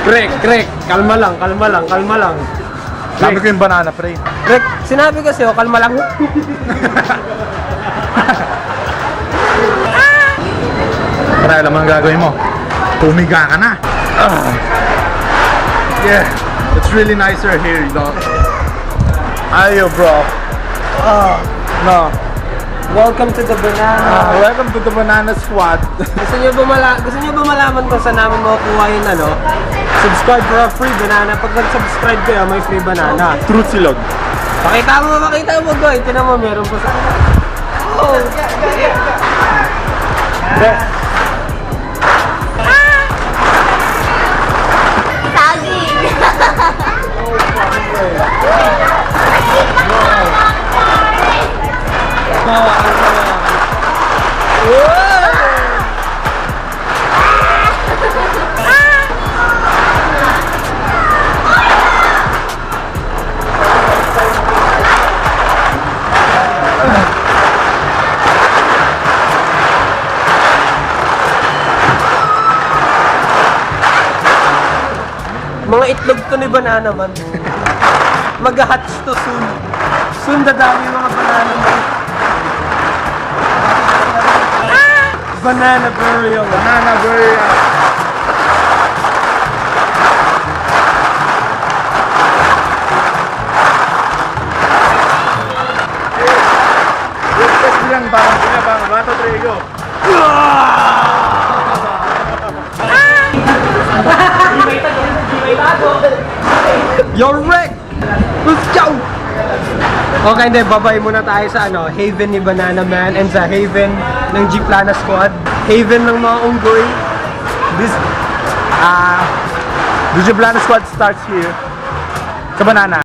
Krek, kalma lang. Sabi ko yung banana, pre. Krek, sinabi ko sa'yo, kalma lang. Pre, alam mo ang gagawin mo. Tumiga ka na. Yeah, it's really nicer here, you know. Ayo, bro. No. Welcome to the banana. Welcome to the Banana Squad. Gusto niyo ba malaman kung saan namin makukuha yung subscribe for a free banana. Pag nag-subscribe kayo, may free banana. Truth silog. Pakita mo, boy. Tinan mo, meron po sa... Oh! Mga itlog to ni banana man. Mag-hatch to soon. Soon dadami yung mga banana man. Banana burial. Banana burial. Yes, bilang bang bato trigo. You're wrecked! Let's go! Okay, hindi. Babay muna tayo sa Haven ni Banana Man and sa Haven ng G-Plana Squad. Haven ng mga unggoy. The G-Plana Squad starts here sa banana.